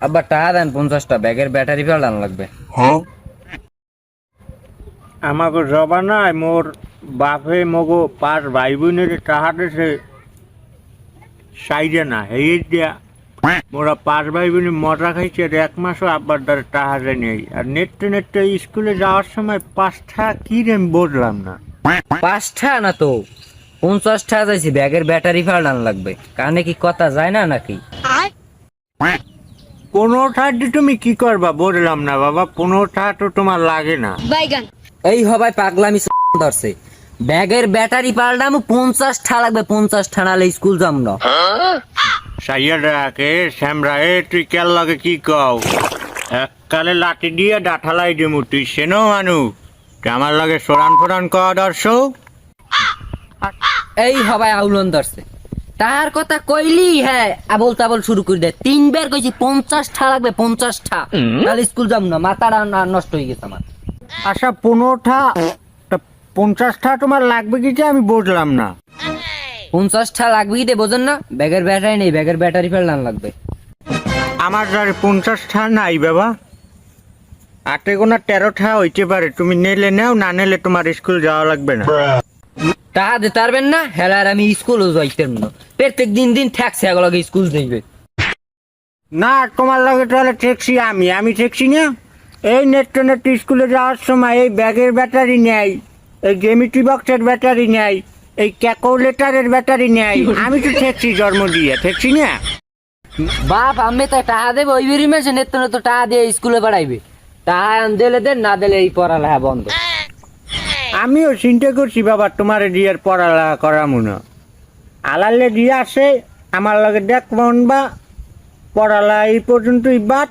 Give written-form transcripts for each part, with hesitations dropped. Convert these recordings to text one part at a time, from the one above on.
আব্বা টাকা দেন 50টা, ব্যাগের ব্যাটারি পাল্টানো লাগবে। আমাকে জবানায় মোর বাপে মগো 5 ভাই বোনের টাহা দিছে সাইডে না হেই দিয়া মোরা 5 ভাই বোনে মজা খাইছে আর 1 মাসও আব্বার দ্বারা টাহা নেই। আর নেটে নেটে স্কুলে যাওয়ার সময় 5টা কি রে আমি বুঝলাম না। 5টা না তো 50টা যাইছি, ব্যাগের ব্যাটারি পাল্টানো লাগবে। কানে কি কথা যায় না নাকি? 15টা দিয়ে তুমি কি করবা বুঝলাম না বাবা, 15টা তো তোমার লাগে না। এই হবাই পাগলামি ধরছে। ব্যাগের ব্যাটারি পাল্টামু 50টা লাগবে, 50টা নালে স্কুল যাম না। সাইয়াডাকে শ্যামরা এ তুই কেল লাগে কি কও? এককালে লাঠি দিয়ে ডাঠালাই দিমু, তুই সেনো মানু আমার লাগে সরান ফোরান কওয়া দর্শক। এই হবাই আউলন ধরছে। তার কথা কইলি হ্যাঁ আবল তাবল শুরু করে দেয়। 3বার কইছি 50টা লাগবে, 50টা নালে স্কুল যাম না। মাথাটা নষ্ট হয়ে গেছে আমার। আচ্ছা 15টা, 50টা তোমার লাগবে কি যে আমি বুঝলাম না। 50টা লাগবে কি বোঝেন না? ব্যাগের ব্যাটারি নেই, ব্যাগের ব্যাটারি পাল্টানো লাগবে। আমার দ্বারা 50টা নাই বাবা, 8×13টা হইতে পারে। তুমি নেলে নাও, না নেলে তোমার স্কুল যাওয়া লাগবে না। টাকা দিতে পারবেন না হেলার আমি স্কুলও যাইতেন না। প্রত্যেক দিন দিন ট্যাক্সি এগুলোকে স্কুল যাইবে না তোমার লগে তাহলে ট্যাক্সি আমি ট্যাক্সি না। এই নেট নেট স্কুলে যাওয়ার সময় এই ব্যাগের ব্যাটারি নেই, এই জ্যামিট্রি বক্সের ব্যাটারি নেই, এই ক্যালকুলেটরের ব্যাটারি নেই। আমি তো ট্যাক্সি জন্ম দিয়ে ট্যাক্সি না। বাপ আমি তো টাকা দেবে ওই বেরি মেশে নেত্য তো টাকা দিয়ে স্কুলে পাঠাইবে। টাকা দিলে দেন, না দিলে এই পড়ালেখা বন্ধ। আমিও চিন্তা করছি বাবা তোমার দিয়ে পড়ালেখা করামু না। আলালে দিয়ে আসে আমার লগে দেখ বা পড়ালেখা এই পর্যন্তই বাদ।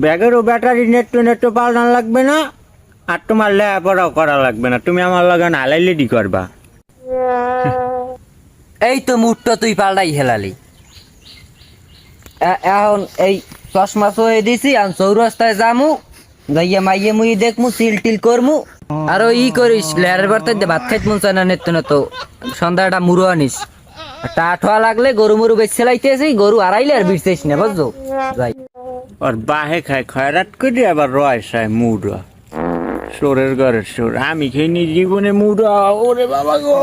ব্যাগেরও ব্যাটারি নেট পাল্টানো লাগবে না, আর তোমার লেখাপড়াও করা লাগবে না। তুমি আমার লগে আলাইলে দি করবা। এই তো মুডটা তুই পাল্টাই হেলালি। এখন এই চশমা চয়ে দিছি, আর চৌরাস্তায় যামু, যাইয়া মাইয়ে মুই দেখমু, সিল টিল করমু। আর ওই করিস লেয়ারের বার্তা ভাত খাইতে মন চায় না নেত্য না তো সন্ধ্যাটা মুড়ো আনিস। টাঠোয়া লাগলে গরু মরু বেচে লাইতেছি, গরু আড়াইলে আর বিরছিস না বুঝছো। যাই আর বাহে খায় খয়রাত করে আবার রয় সায় মুড়া, সোরের ঘরের সোর। আমি খেয়ে জীবনে মুড়া। ওরে বাবা গো,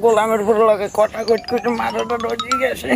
গোলামের পর লাগে কটা কট মাথাটা রয়ে গেছে।